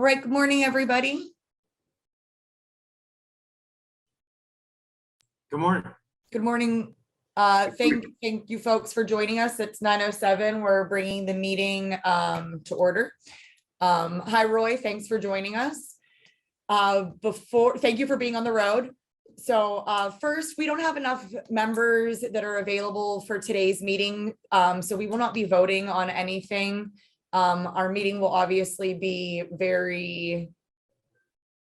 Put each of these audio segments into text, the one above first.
All right, good morning, everybody. Good morning. Good morning. Thank you folks for joining us. It's 9:07. We're bringing the meeting to order. Hi, Roy. Thanks for joining us. Thank you for being on the road. So first, we don't have enough members that are available for today's meeting, so we will not be voting on anything. Our meeting will obviously be very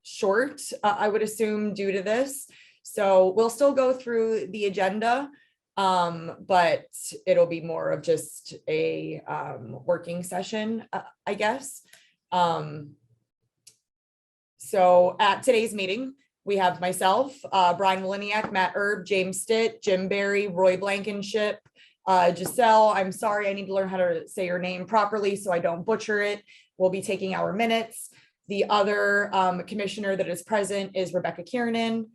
short, I would assume, due to this. So we'll still go through the agenda, but it'll be more of just a working session, I guess. So at today's meeting, we have myself, Brian Waliniak, Matt Erb, James Stitt, Jim Barry, Roy Blankenship, Giselle. I'm sorry, I need to learn how to say your name properly so I don't butcher it. We'll be taking our minutes. The other commissioner that is present is Rebecca Kiernan.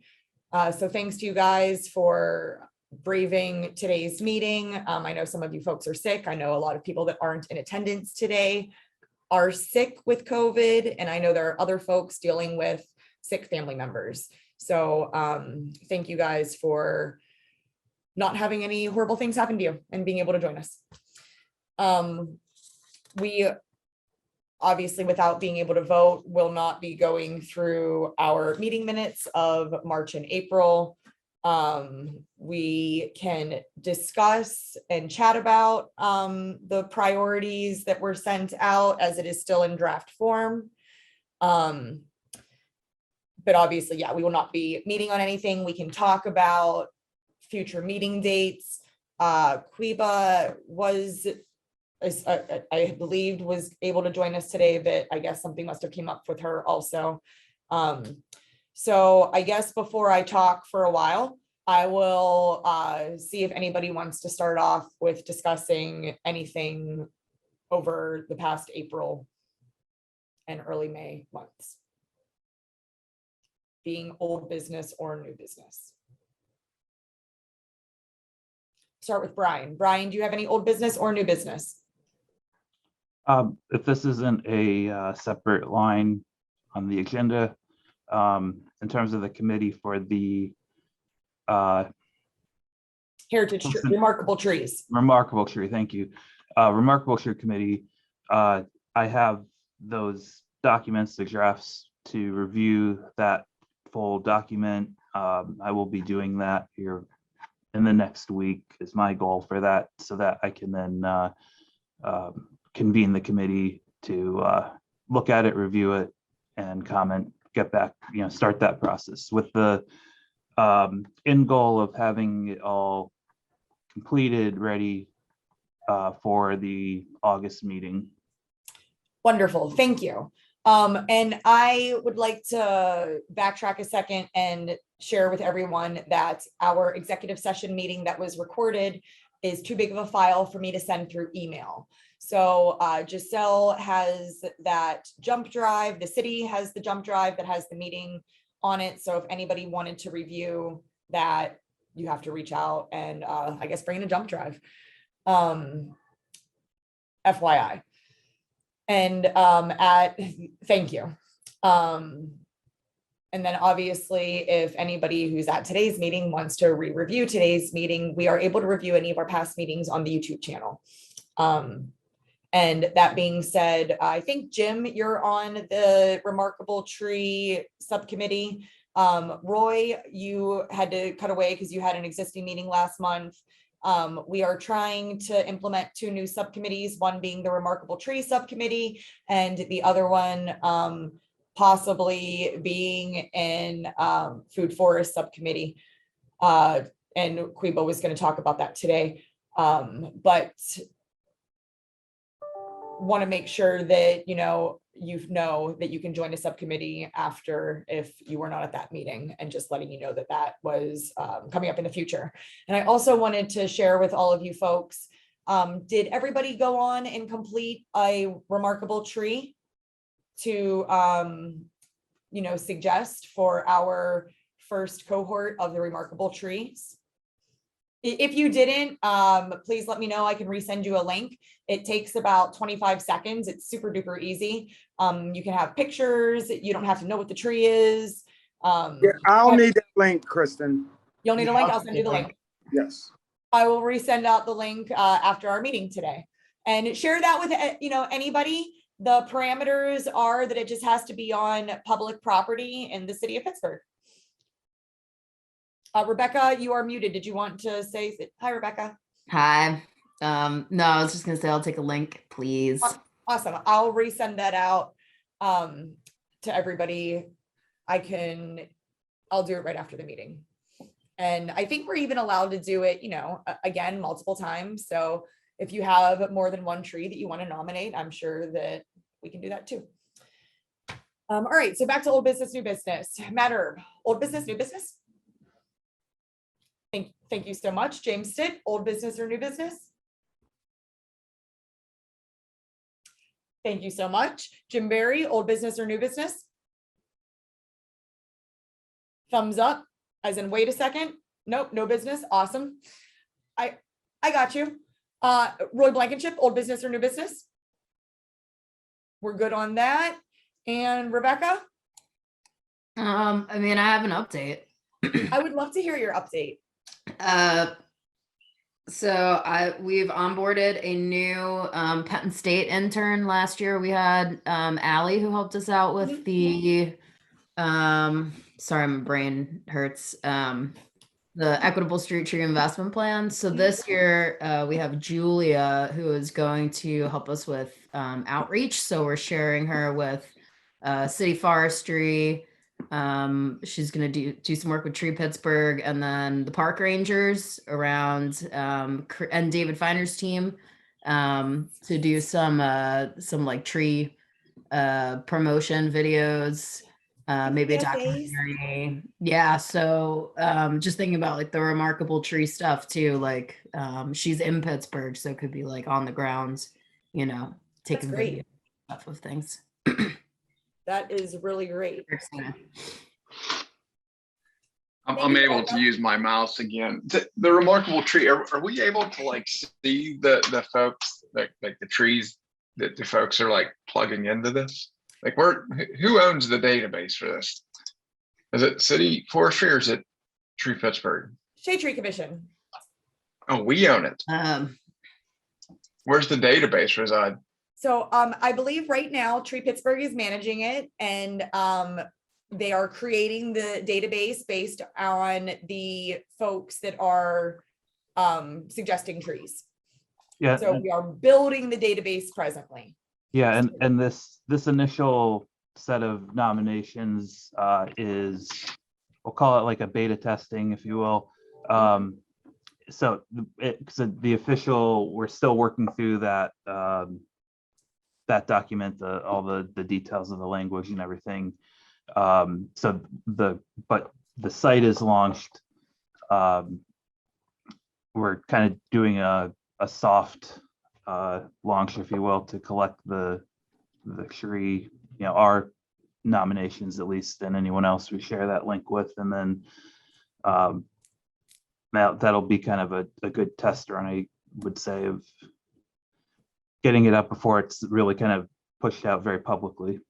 So thanks to you guys for braving today's meeting. I know some of you folks are sick. I know a lot of people that aren't in attendance today are sick with COVID, and I know there are other folks dealing with sick family members. So thank you guys for not having any horrible things happen to you and being able to join us. We obviously, without being able to vote, will not be going through our meeting minutes of March and April. We can discuss and chat about the priorities that were sent out, as it is still in draft form. But obviously, yeah, we will not be meeting on anything. We can talk about future meeting dates. Quiba was, I believed, was able to join us today, but I guess something must have came up with her also. So I guess before I talk for a while, I will see if anybody wants to start off with discussing anything over the past April and early May months, being old business or new business. Start with Brian. Brian, do you have any old business or new business? If this isn't a separate line on the agenda, in terms of the committee for the Heritage Remarkable Trees. Remarkable Tree, thank you. Remarkable Tree Committee, I have those documents, the drafts, to review that full document. I will be doing that here in the next week is my goal for that, so that I can then convene the committee to look at it, review it, and comment, get back, start that process with the end goal of having it all completed, ready for the August meeting. Wonderful, thank you. And I would like to backtrack a second and share with everyone that our executive session meeting that was recorded is too big of a file for me to send through email. So Giselle has that jump drive. The city has the jump drive that has the meeting on it. So if anybody wanted to review that, you have to reach out and I guess bring in a jump drive. FYI. And thank you. And then obviously, if anybody who's at today's meeting wants to re-review today's meeting, we are able to review any of our past meetings on the YouTube channel. And that being said, I think, Jim, you're on the Remarkable Tree Subcommittee. Roy, you had to cut away because you had an existing meeting last month. We are trying to implement 2 new subcommittees, one being the Remarkable Tree Subcommittee, and the other one possibly being in Food Forest Subcommittee. And Quiba was going to talk about that today. But want to make sure that you know that you can join a subcommittee after if you were not at that meeting, and just letting you know that that was coming up in the future. And I also wanted to share with all of you folks, did everybody go on and complete a Remarkable Tree to suggest for our first cohort of the Remarkable Trees? If you didn't, please let me know. I can resend you a link. It takes about 25 seconds. It's super duper easy. You can have pictures. You don't have to know what the tree is. Yeah, I'll need that link, Kristen. You'll need a link. I'll send you the link. Yes. I will resend out the link after our meeting today, and share that with anybody. The parameters are that it just has to be on public property in the city of Pittsburgh. Rebecca, you are muted. Did you want to say hi, Rebecca? Hi. No, I was just gonna say I'll take a link, please. Awesome. I'll resend that out to everybody. I'll do it right after the meeting. And I think we're even allowed to do it, again, multiple times. So if you have more than one tree that you want to nominate, I'm sure that we can do that too. All right, so back to old business, new business. Matt Erb, old business, new business. Thank you so much. James Stitt, old business or new business? Thank you so much. Jim Barry, old business or new business? Thumbs up, as in wait a second. Nope, no business. Awesome. I got you. Roy Blankenship, old business or new business? We're good on that. And Rebecca? I mean, I have an update. I would love to hear your update. We've onboarded a new Penn State intern. Last year we had Allie who helped us out with the sorry, my brain hurts. The Equitable Street Tree Investment Plan. So this year we have Julia who is going to help us with outreach. So we're sharing her with City Forestry. She's going to do some work with Tree Pittsburgh, and then the park rangers around and David Finer's team to do some like tree promotion videos, maybe a documentary. Yeah, so just thinking about like the remarkable tree stuff too, like she's in Pittsburgh, so it could be like on the ground, taking video stuff of things. That is really great. I'm able to use my mouse again. The remarkable tree. Are we able to like see the folks, like the trees that the folks are like plugging into this? Like, who owns the database for this? Is it City Forestry or is it Tree Pittsburgh? Shade Tree Commission. Oh, we own it. Where's the database reside? So I believe right now Tree Pittsburgh is managing it, and they are creating the database based on the folks that are suggesting trees. Yeah. So we are building the database presently. Yeah, and this initial set of nominations is, we'll call it like a beta testing, if you will. So the official, we're still working through that that document, all the details of the language and everything. So the site is launched. We're kind of doing a soft launch, if you will, to collect the tree, our nominations at least, and anyone else we share that link with, and then that'll be kind of a good test run, I would say, of getting it up before it's really kind of pushed out very publicly.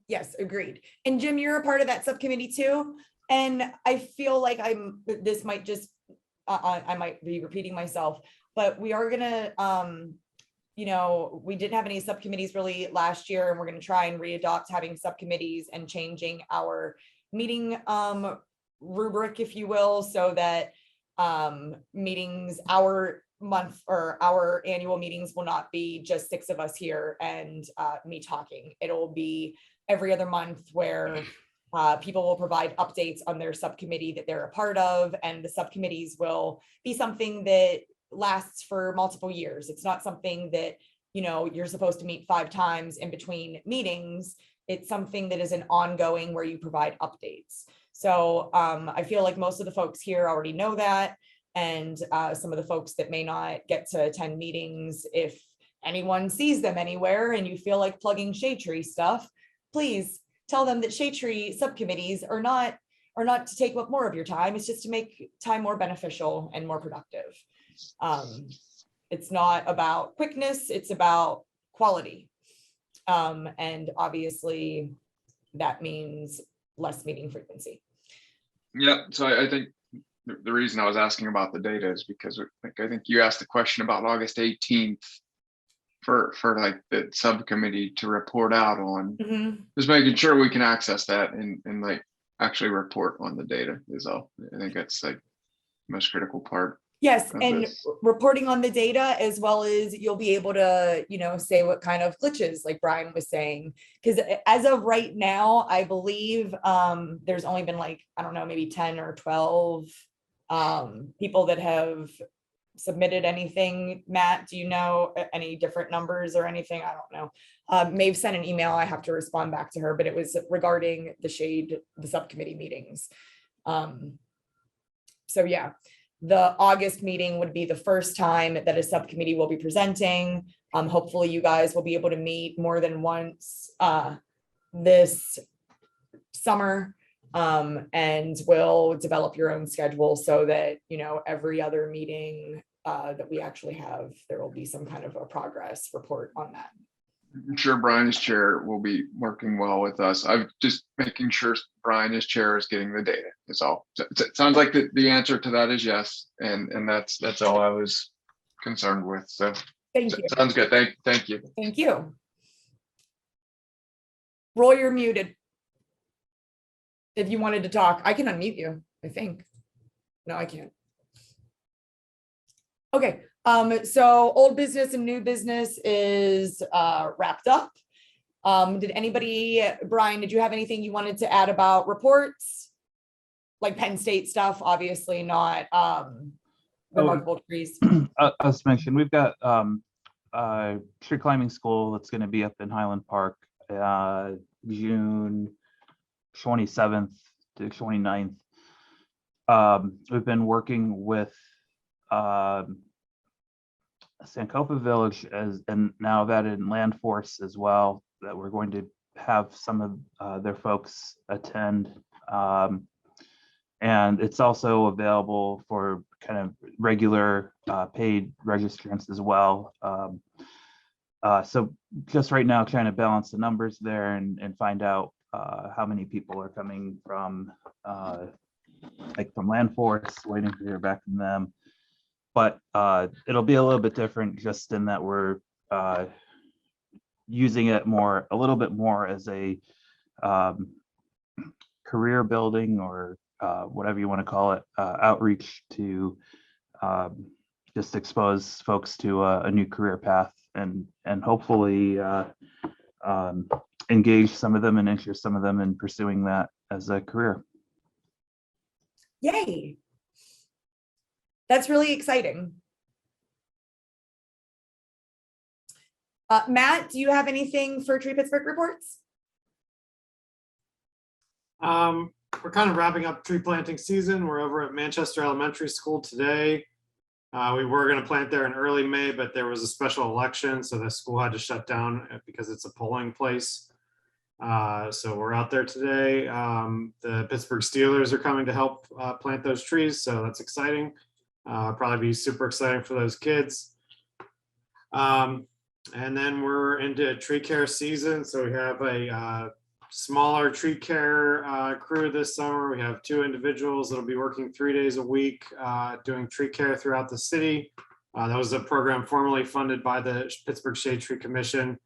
Yes, agreed. And Jim, you're a part of that subcommittee too. And I feel like this might just, I might be repeating myself, but we are gonna, we didn't have any subcommittees really last year, and we're gonna try and readopt having subcommittees and changing our meeting rubric, if you will, so that meetings, our month or our annual meetings will not be just 6 of us here and me talking. It'll be every other month where people will provide updates on their subcommittee that they're a part of, and the subcommittees will be something that lasts for multiple years. It's not something that, you're supposed to meet 5 times in between meetings. It's something that is an ongoing where you provide updates. So I feel like most of the folks here already know that. And some of the folks that may not get to attend meetings, if anyone sees them anywhere and you feel like plugging shade tree stuff, please tell them that shade tree subcommittees are not or not to take up more of your time. It's just to make time more beneficial and more productive. It's not about quickness, it's about quality. And obviously that means less meeting frequency. Yeah, so I think the reason I was asking about the data is because I think you asked the question about August 18th for like the subcommittee to report out on. Just making sure we can access that and like actually report on the data is all. I think that's like the most critical part. Yes, and reporting on the data, as well as you'll be able to, say what kind of glitches, like Brian was saying, because as of right now, I believe there's only been like, I don't know, maybe 10 or 12 people that have submitted anything. Matt, do you know any different numbers or anything? I don't know. Maeve sent an email. I have to respond back to her, but it was regarding the subcommittee meetings. So yeah. The August meeting would be the first time that a subcommittee will be presenting. Hopefully you guys will be able to meet more than once this summer, and will develop your own schedule so that, every other meeting that we actually have, there will be some kind of a progress report on that. I'm sure Brian as chair will be working well with us. I'm just making sure Brian as chair is getting the data is all. So it sounds like the answer to that is yes. And that's all I was concerned with. So thank you. Sounds good. Thank you. Thank you. Roy, you're muted. If you wanted to talk, I can unmute you, I think. No, I can't. Okay. So old business and new business is wrapped up. Did anybody, Brian, did you have anything you wanted to add about reports? Like Penn State stuff, obviously not remarkable trees. As mentioned, we've got tree climbing school that's going to be up in Highland Park June 27th to 29th. We've been working with Sankofa Village and now that in Land Force as well, that we're going to have some of their folks attend. And it's also available for kind of regular paid registrants as well. So just right now trying to balance the numbers there and find out how many people are coming from like from Land Force, waiting to hear back from them. But it'll be a little bit different just in that we're using it a little bit more as a career building or whatever you want to call it, outreach to just expose folks to a new career path and hopefully engage some of them and interest some of them in pursuing that as a career. Yay. That's really exciting. Matt, do you have anything for Tree Pittsburgh reports? We're kind of wrapping up tree planting season. We're over at Manchester Elementary School today. We were going to plant there in early May, but there was a special election, so the school had to shut down because it's a polling place. So we're out there today. The Pittsburgh Steelers are coming to help plant those trees, so that's exciting. Probably be super exciting for those kids. And then we're into tree care season. So we have a smaller tree care crew this summer. We have 2 individuals that'll be working 3 days a week doing tree care throughout the city. That was a program formerly funded by the Pittsburgh Shade Tree Commission.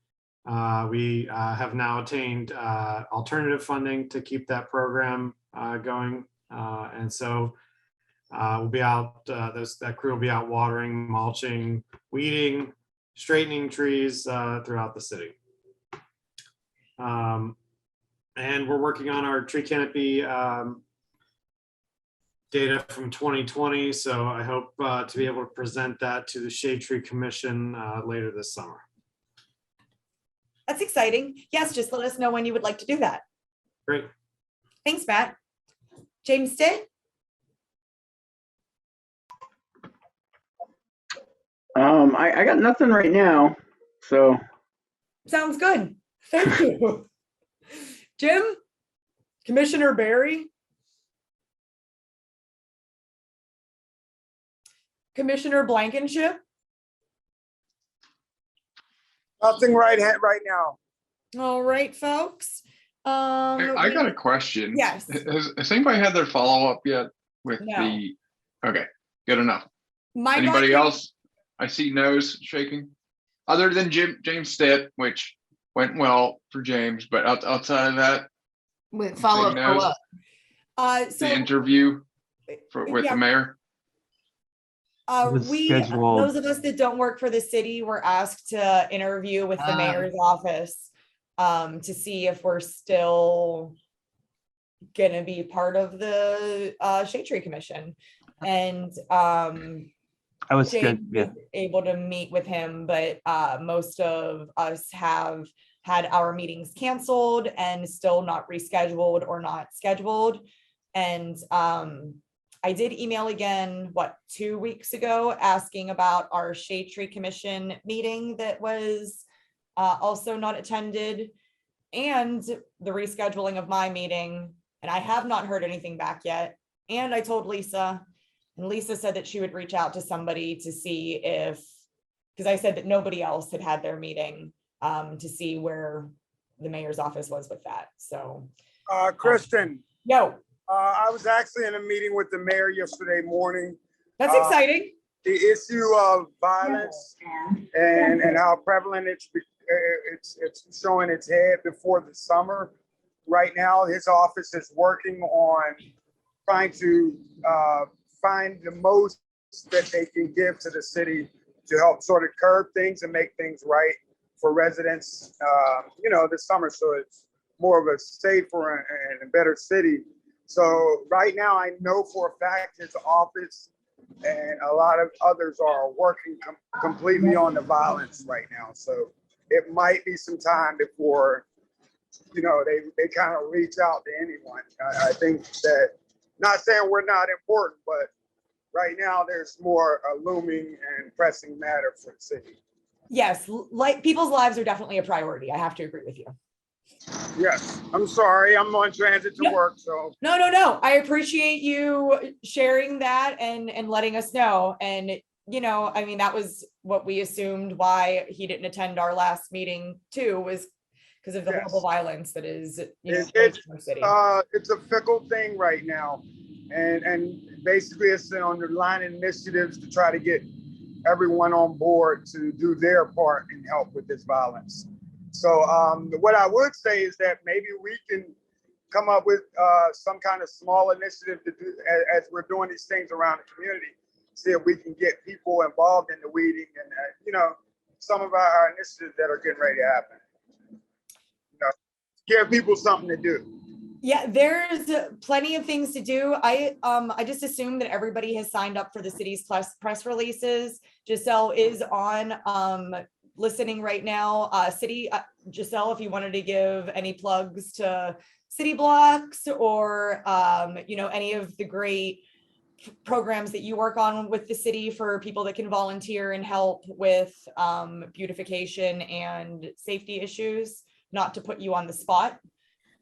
We have now attained alternative funding to keep that program going. And so we'll be out, that crew will be out watering, mulching, weeding, straightening trees throughout the city. And we're working on our tree canopy data from 2020. So I hope to be able to present that to the Shade Tree Commission later this summer. That's exciting. Yes, just let us know when you would like to do that. Great. Thanks, Matt. James Stitt? I got nothing right now, so. Sounds good. Thank you. Jim? Commissioner Barry? Commissioner Blankenship? Nothing right now. All right, folks. I got a question. Yes. Has anybody had their follow-up yet with No. okay, good enough. My Anybody document- else? I see nose shaking. Other than James Stitt, which went well for James, but outside of that, Wait, follow up Big for nose. what? the interview with yeah, the mayor. It was we, scheduled- those of us that don't work for the city were asked to interview with the mayor's office to see if we're still gonna be part of the Shade Tree Commission. And I was James good. Yeah. was able to meet with him, but most of us have had our meetings canceled and still not rescheduled or not scheduled. And I did email again, 2 weeks ago, asking about our Shade Tree Commission meeting that was also not attended, and the rescheduling of my meeting. And I have not heard anything back yet. And I told Lisa, and Lisa said that she would reach out to somebody to see if, because I said that nobody else had had their meeting, to see where the mayor's office was with that. So, Kristen, yo, I was actually in a meeting with the mayor yesterday morning. that's exciting. The issue of violence and how prevalent it's showing its head before the summer. Right now, his office is working on trying to find the most that they can give to the city to help sort of curb things and make things right for residents, this summer. So it's more of a safer and a better city. So right now, I know for a fact his office and a lot of others are working completely on the violence right now. So it might be some time before, they kind of reach out to anyone. I think that, not saying we're not important, but right now there's more a looming and pressing matter for the city. Yes, like people's lives are definitely a priority. I have to agree with you. Yes, I'm sorry, I'm on transit to Yeah. work, so. No. I appreciate you sharing that and letting us know. And, that was what we assumed why he didn't attend our last meeting too, was because of the Yes. horrible violence that is, It's plaguing our city. it's a fickle thing right now. And basically it's an underlying initiatives to try to get everyone on board to do their part and help with this violence. So what I would say is that maybe we can come up with some kind of small initiative to do as we're doing these things around the community. See if we can get people involved in the weeding and, some of our initiatives that are getting ready to happen. Give people something to do. Yeah, there's plenty of things to do. I just assume that everybody has signed up for the city's press releases. Giselle is on listening right now. Giselle, if you wanted to give any plugs to city blocks or any of the great programs that you work on with the city for people that can volunteer and help with beautification and safety issues, not to put you on the spot.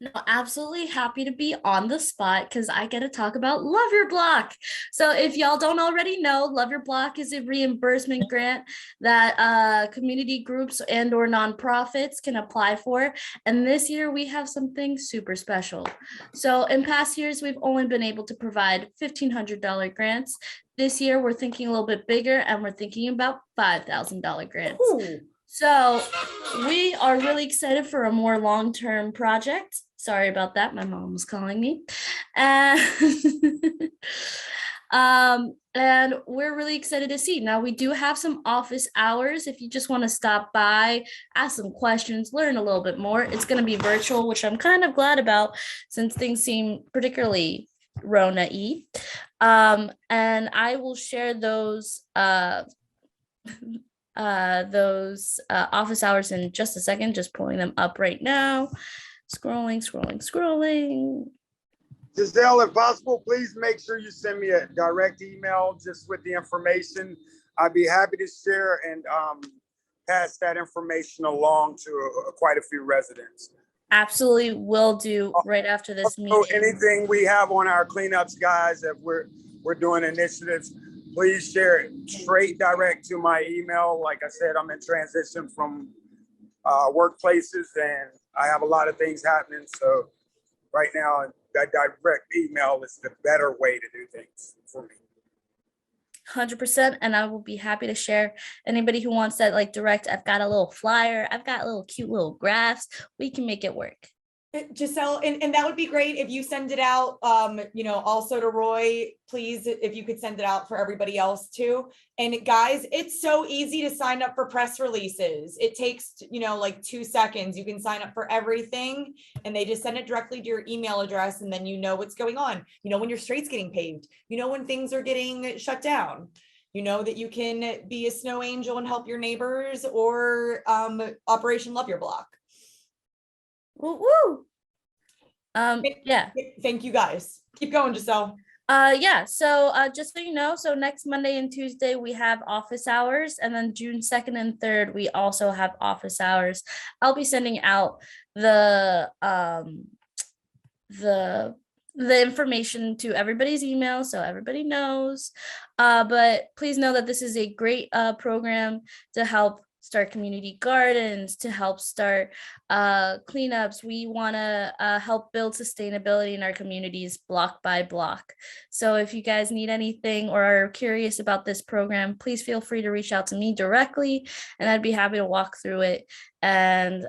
No, absolutely happy to be on the spot because I get to talk about Love Your Block. So if y'all don't already know, Love Your Block is a reimbursement grant that community groups and or nonprofits can apply for. And this year we have something super special. So in past years, we've only been able to provide $1,500 grants. This year, we're thinking a little bit bigger and we're thinking about $5,000 grants. Ooh. So we are really excited for a more long-term project. Sorry about that. My mom was calling me. And we're really excited to see. Now we do have some office hours. If you just want to stop by, ask some questions, learn a little bit more. It's going to be virtual, which I'm kind of glad about since things seem particularly Rona-y. And I will share those office hours in just a second, just pulling them up right now. Scrolling. Giselle, if possible, please make sure you send me a direct email just with the information. I'd be happy to share and pass that information along to quite a few residents. Absolutely will do right after this So meeting. anything we have on our cleanups, guys, if we're doing initiatives, please share it straight direct to my email. Like I said, I'm in transition from workplaces and I have a lot of things happening. So right now, that direct email is the better way to do things for me. 100%, and I will be happy to share. Anybody who wants that like direct, I've got a little flyer, I've got little cute little graphs, we can make it work. Giselle, and that would be great if you send it out, also to Roy, please, if you could send it out for everybody else too. And guys, it's so easy to sign up for press releases. It takes, like 2 seconds. You can sign up for everything and they just send it directly to your email address. And then you know what's going on. You know when your street's getting paved, when things are getting shut down. You know that you can be a snow angel and help your neighbors, or Operation Love Your Block. Woo woo. Yeah. Thank you guys. Keep going, Giselle. So just so you know, so next Monday and Tuesday we have office hours, and then June 2nd and 3rd we also have office hours. I'll be sending out the information to everybody's email so everybody knows. But please know that this is a great program to help start community gardens, to help start cleanups. We want to help build sustainability in our communities block by block. So if you guys need anything or are curious about this program, please feel free to reach out to me directly, and I'd be happy to walk through it, and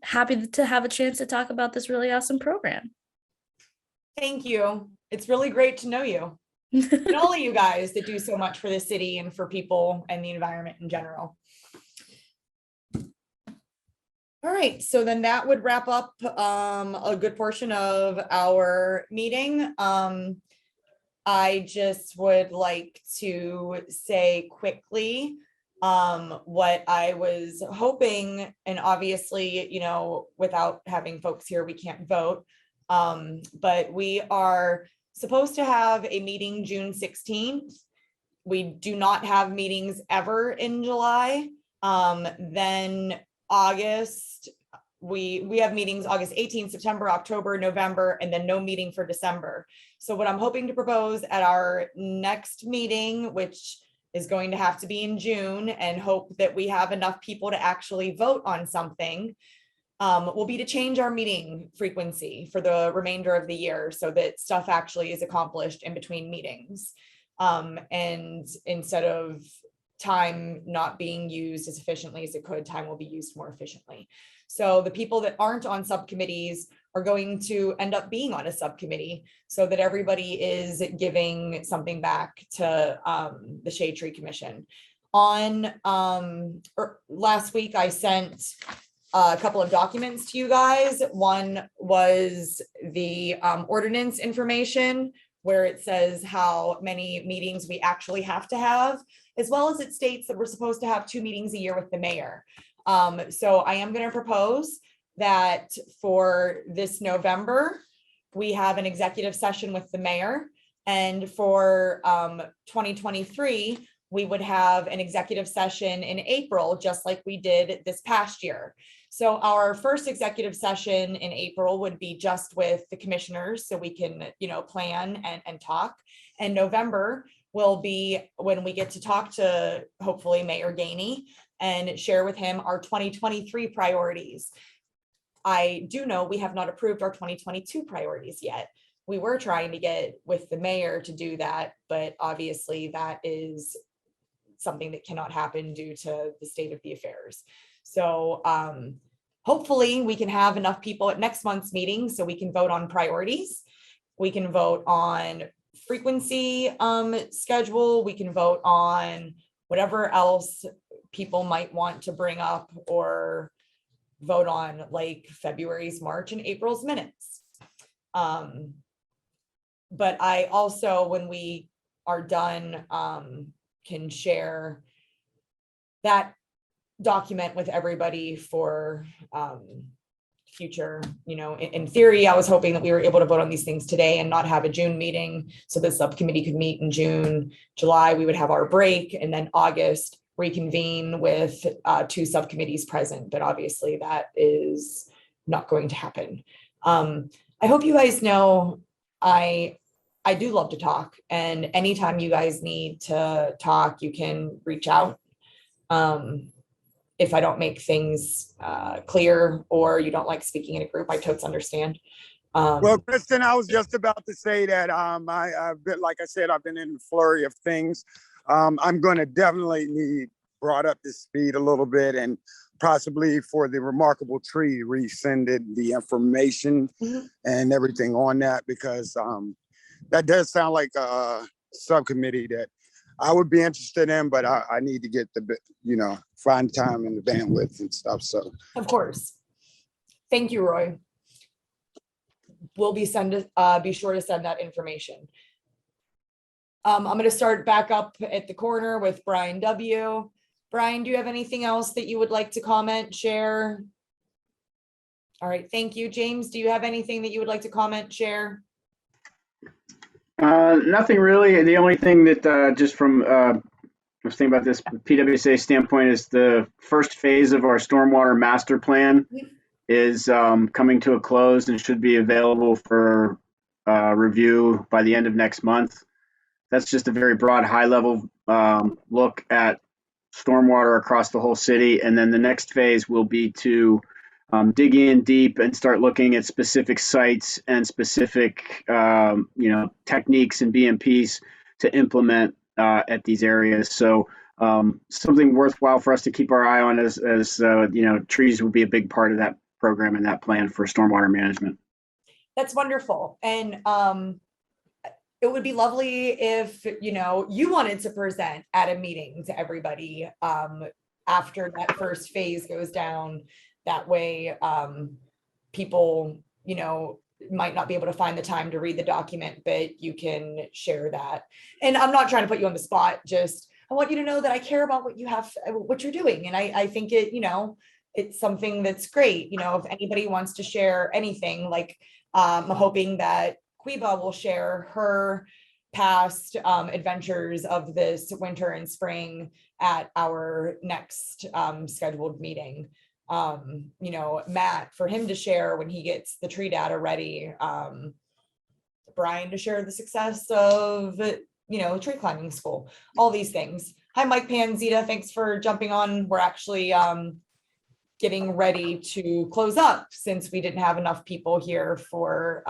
happy to have a chance to talk about this really awesome program. Thank you. It's really great to know you. And all of you guys that do so much for the city and for people and the environment in general. All right, so then that would wrap up a good portion of our meeting. I just would like to say quickly what I was hoping, and obviously, without having folks here, we can't vote. But we are supposed to have a meeting June 16th. We do not have meetings ever in July. Then August, we have meetings August 18th, September, October, November, and then no meeting for December. So what I'm hoping to propose at our next meeting, which is going to have to be in June, and hope that we have enough people to actually vote on something, will be to change our meeting frequency for the remainder of the year so that stuff actually is accomplished in between meetings. And instead of time not being used as efficiently as it could, time will be used more efficiently. So the people that aren't on subcommittees are going to end up being on a subcommittee so that everybody is giving something back to the Shade Tree Commission. On last week, I sent a couple of documents to you guys. One was the ordinance information, where it says how many meetings we actually have to have, as well as it states that we're supposed to have 2 meetings a year with the mayor. So I am going to propose that for this November, we have an executive session with the mayor. And for 2023, we would have an executive session in April, just like we did this past year. So our first executive session in April would be just with the commissioners, so we can, plan and talk. And November will be when we get to talk to hopefully Mayor Gainey and share with him our 2023 priorities. I do know we have not approved our 2022 priorities yet. We were trying to get with the mayor to do that, but obviously that is something that cannot happen due to the state of the affairs. So hopefully we can have enough people at next month's meeting so we can vote on priorities. We can vote on frequency schedule. We can vote on whatever else people might want to bring up or vote on, like February's, March, and April's minutes. But I also, when we are done, can share that document with everybody for future, in theory, I was hoping that we were able to vote on these things today and not have a June meeting, so the subcommittee could meet in June. July, we would have our break, and then August reconvene with 2 subcommittees present, but obviously that is not going to happen. I hope you guys know I I do love to talk, and anytime you guys need to talk, you can reach out. If I don't make things clear or you don't like speaking in a group, I totally understand. Well, Kristen, I was just about to say that I've been, like I said, I've been in a flurry of things. I'm going to definitely need brought up to speed a little bit, and possibly for the remarkable tree rescinded the information and everything on that, because that does sound like a subcommittee that I would be interested in, but I need to get find time and the bandwidth and stuff. So Of course. Thank you, Roy. We'll be sure to send that information. I'm going to start back up at the corner with Brian W. Brian, do you have anything else that you would like to comment, share? All right, thank you. James, do you have anything that you would like to comment, share? Nothing really. The only thing that just from I was thinking about this PWSA standpoint is the first phase of our stormwater master plan is coming to a close and should be available for review by the end of next month. That's just a very broad, high level look at stormwater across the whole city. And then the next phase will be to dig in deep and start looking at specific sites and specific techniques and BMPs to implement at these areas. So something worthwhile for us to keep our eye on as trees will be a big part of that program and that plan for stormwater management. That's wonderful. And it would be lovely if, you wanted to present at a meeting to everybody after that first phase goes down. That way, people, might not be able to find the time to read the document, but you can share that. And I'm not trying to put you on the spot. Just, I want you to know that I care about what you're doing. And I think it's something that's great. If anybody wants to share anything, like I'm hoping that Quiba will share her past adventures of this winter and spring at our next scheduled meeting. Matt, for him to share when he gets the tree data ready, Brian to share the success of, tree climbing school, all these things. Hi, Mike Panzita, thanks for jumping on. We're actually getting ready to close up since we didn't have enough people here for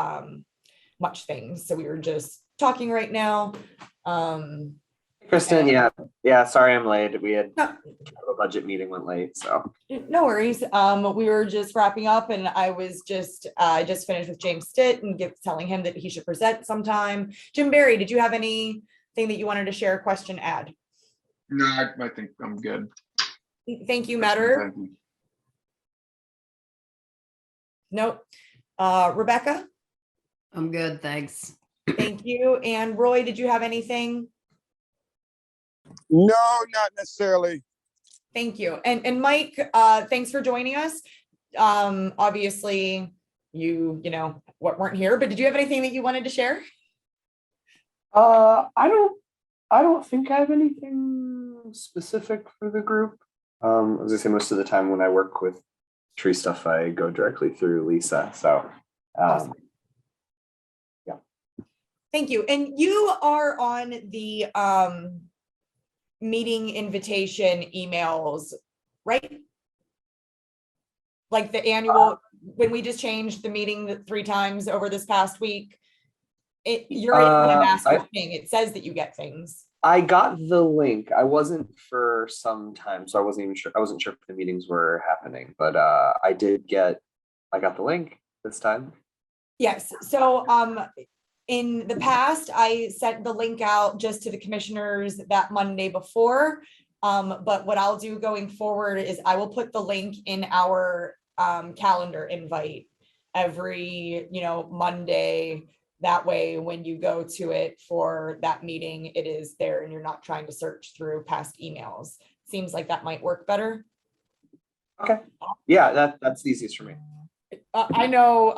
much things. So we were just talking right now. Kristen, yeah. Sorry, I'm late. We had a budget meeting went late, so no worries. We were just wrapping up, and I was I just finished with James Stitt and telling him that he should present sometime. Jim Barry, did you have anything that you wanted to share? Question, add? No, I think I'm good. Thank you, Matter. Nope. Rebecca? I'm good, thanks. Thank you. And Roy, did you have anything? no, not necessarily. Thank you. And Mike, thanks for joining us. Obviously, you weren't here, but did you have anything that you wanted to share? I don't think I have anything specific for the group. I was gonna say most of the time when I work with tree stuff, I go directly through Lisa. So Awesome. Yeah. Thank you. And you are on the meeting invitation emails, right? Like the annual, when we just changed the meeting 3 times over this past week, you're in the master thing. It says that you get things. I got the link. I wasn't for some time, so I wasn't even sure. I wasn't sure if the meetings were happening, but I got the link this time. Yes. So in the past, I sent the link out just to the commissioners that Monday before. But what I'll do going forward is I will put the link in our calendar invite every, Monday. That way, when you go to it for that meeting, it is there and you're not trying to search through past emails. Seems like that might work better. Okay. Yeah, that's the easiest for me. I know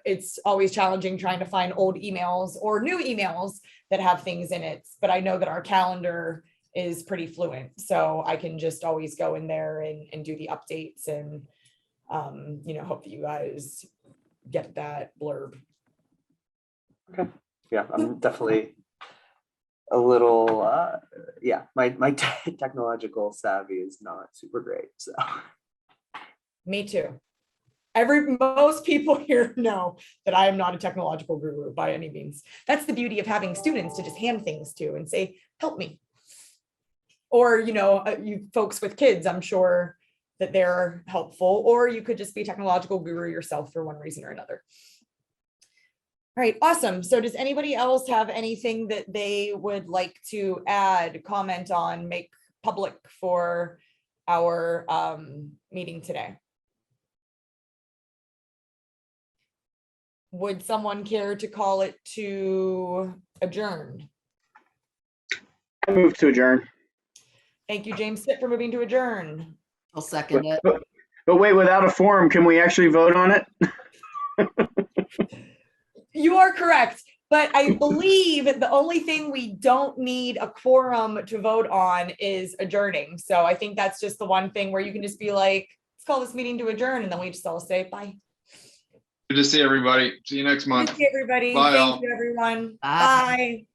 it's always challenging trying to find old emails or new emails that have things in it, but I know that our calendar is pretty fluent. So I can just always go in there and do the updates and, hope that you guys get that blurb. Okay. Yeah, I'm definitely a little, yeah, my technological savvy is not super great, so. Me too. Most people here know that I am not a technological guru by any means. That's the beauty of having students to just hand things to and say, help me. Or, you folks with kids, I'm sure that they're helpful, or you could just be a technological guru yourself for one reason or another. All right, awesome. So does anybody else have anything that they would like to add, comment on, make public for our meeting today? Would someone care to call it to adjourn? I move to adjourn. Thank you, James Stitt, for moving to adjourn. I'll second it. But wait, without a forum, can we actually vote on it? You are correct, but I believe the only thing we don't need a quorum to vote on is adjourning. So I think that's just the one thing where you can just be like, let's call this meeting to adjourn, and then we just all say bye. Good to see everybody. See you next month. Thank you, everybody. Bye, Thank all. you, everyone. Bye. Bye.